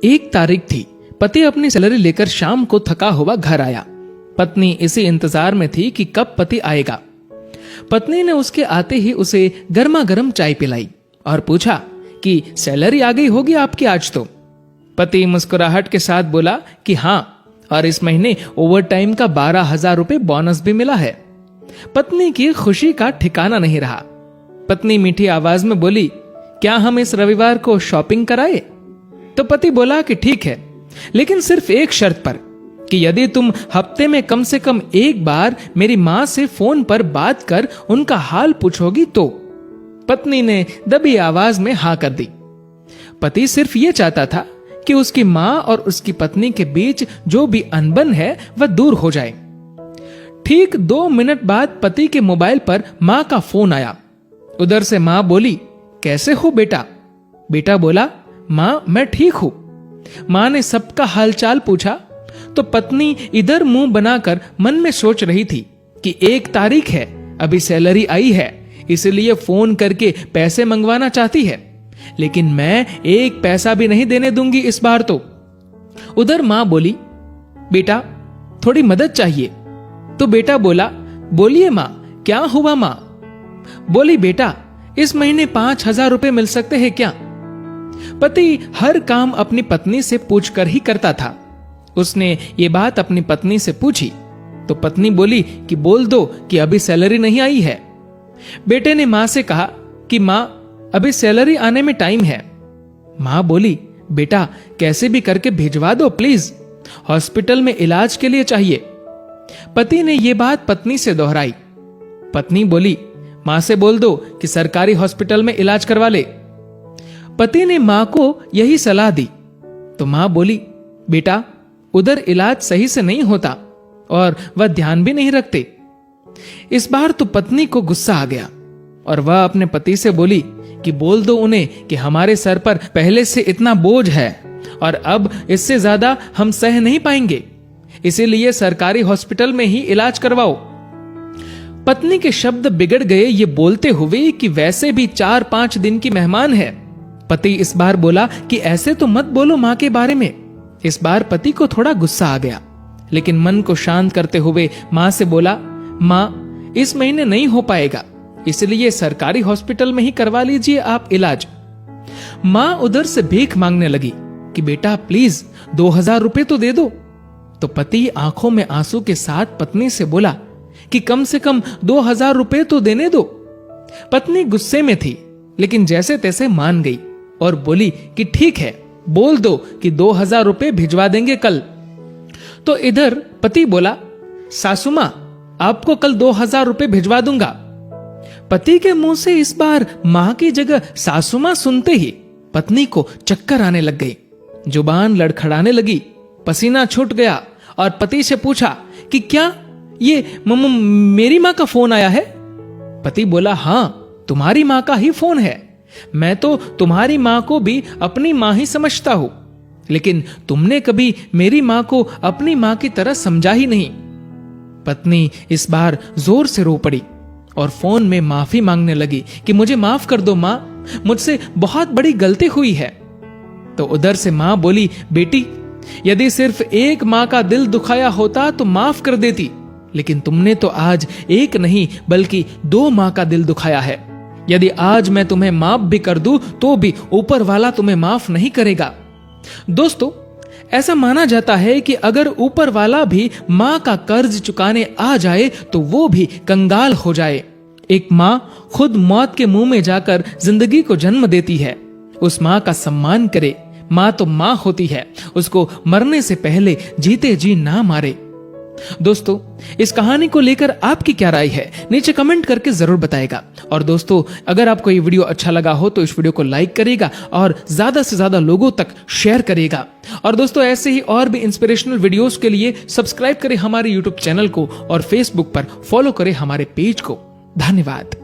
1 तारीख थी। पति अपनी सैलरी लेकर शाम को थका हुआ घर आया। पत्नी इसी इंतजार में थी कि कब पति आएगा। पत्नी ने उसके आते ही उसे गर्मा गर्म चाय पिलाई और पूछा कि सैलरी आ गई होगी आपकी आज तो। पति मुस्कुराहट के साथ बोला कि हाँ, और इस महीने ओवर टाइम का 12,000 रुपए बोनस भी मिला है। पत्नी की खुशी का ठिकाना नहीं रहा। पत्नी मीठी आवाज में बोली, क्या हम इस रविवार को शॉपिंग कराए? तो पति बोला कि ठीक है, लेकिन सिर्फ एक शर्त पर, कि यदि तुम हफ्ते में कम से कम एक बार मेरी मां से फोन पर बात कर उनका हाल पूछोगी तो। पत्नी ने दबी आवाज में हाँ कर दी। पति सिर्फ ये चाहता था कि उसकी मां और उसकी पत्नी के बीच जो भी अनबन है वह दूर हो जाए। ठीक 2 मिनट बाद पति के मोबाइल पर मां का फोन आया। उधर से मां बोली, कैसे हो बेटा? बेटा बोला, मां मैं ठीक हूं। मां ने सबका हालचाल पूछा तो पत्नी इधर मुंह बनाकर मन में सोच रही थी कि 1 तारीख है, अभी सैलरी आई है, इसलिए फोन करके पैसे मंगवाना चाहती है, लेकिन मैं 1 पैसा भी नहीं देने दूंगी इस बार तो। उधर मां बोली, बेटा थोड़ी मदद चाहिए। तो बेटा बोला, बोलिए मां, क्या हुआ मां? बोली, बेटा इस महीने 5,000 रुपए मिल सकते हैं क्या? पति हर काम अपनी पत्नी से पूछकर ही करता था। उसने ये बात अपनी पत्नी से पूछी तो पत्नी बोली कि बोल दो कि अभी सैलरी नहीं आई है। बेटे ने मां से कहा कि मां अभी सैलरी आने में टाइम है। मां बोली, बेटा कैसे भी करके भिजवा दो प्लीज, हॉस्पिटल में इलाज के लिए चाहिए। पति ने यह बात पत्नी से दोहराई। पत्नी बोली, मां से बोल दो कि सरकारी हॉस्पिटल में इलाज करवा ले। पति ने मां को यही सलाह दी तो मां बोली, बेटा उधर इलाज सही से नहीं होता और वह ध्यान भी नहीं रखते। इस बार तो पत्नी को गुस्सा आ गया और वह अपने पति से बोली कि बोल दो उन्हें कि हमारे सर पर पहले से इतना बोझ है और अब इससे ज्यादा हम सह नहीं पाएंगे, इसीलिए सरकारी हॉस्पिटल में ही इलाज करवाओ। पत्नी के शब्द बिगड़ गए ये बोलते हुए कि वैसे भी 4-5 दिन की मेहमान है। पति इस बार बोला कि ऐसे तो मत बोलो मां के बारे में। इस बार पति को थोड़ा गुस्सा आ गया, लेकिन मन को शांत करते हुए मां से बोला, मां इस महीने नहीं हो पाएगा, इसलिए सरकारी हॉस्पिटल में ही करवा लीजिए आप इलाज। मां उधर से भीख मांगने लगी कि बेटा प्लीज 2,000 रुपए तो दे दो। तो पति आंखों में आंसू के साथ पत्नी से बोला कि कम से कम 2,000 रुपए तो देने दो। पत्नी गुस्से में थी, लेकिन जैसे तैसे मान गई और बोली कि ठीक है, बोल दो कि 2,000 रुपए भिजवा देंगे कल। तो इधर पति बोला, सासू मां आपको कल 2,000 रुपए भिजवा दूंगा। पति के मुंह से इस बार मां की जगह सासू मां सुनते ही पत्नी को चक्कर आने लग गई, जुबान लड़खड़ाने लगी, पसीना छूट गया और पति से पूछा कि क्या ये मेरी मां का फोन आया है? पति बोला, हां तुम्हारी मां का ही फोन है। मैं तो तुम्हारी मां को भी अपनी मां ही समझता हूं, लेकिन तुमने कभी मेरी मां को अपनी मां की तरह समझा ही नहीं। पत्नी इस बार जोर से रो पड़ी और फोन में माफी मांगने लगी कि मुझे माफ कर दो मां, मुझसे बहुत बड़ी गलती हुई है। तो उधर से मां बोली, बेटी यदि सिर्फ एक मां का दिल दुखाया होता तो माफ कर देती, लेकिन तुमने तो आज एक नहीं बल्कि 2 मां का दिल दुखाया है। यदि आज मैं तुम्हें माफ भी कर दूं तो भी ऊपर वाला तुम्हें माफ नहीं करेगा। दोस्तों, ऐसा माना जाता है कि अगर ऊपर वाला भी मां का कर्ज चुकाने आ जाए तो वो भी कंगाल हो जाए। एक मां खुद मौत के मुंह में जाकर जिंदगी को जन्म देती है। उस मां का सम्मान करे। मां तो मां होती है, उसको मरने से पहले जीते जी ना मारे। दोस्तों, इस कहानी को लेकर आपकी क्या राय है नीचे कमेंट करके जरूर बताएगा। और दोस्तों, अगर आपको ये वीडियो अच्छा लगा हो तो इस वीडियो को लाइक करिएगा और ज्यादा से ज्यादा लोगों तक शेयर करिएगा। और दोस्तों, ऐसे ही और भी इंस्पिरेशनल वीडियोस के लिए सब्सक्राइब करें हमारे यूट्यूब चैनल को और फेसबुक पर फॉलो करें हमारे पेज को। धन्यवाद।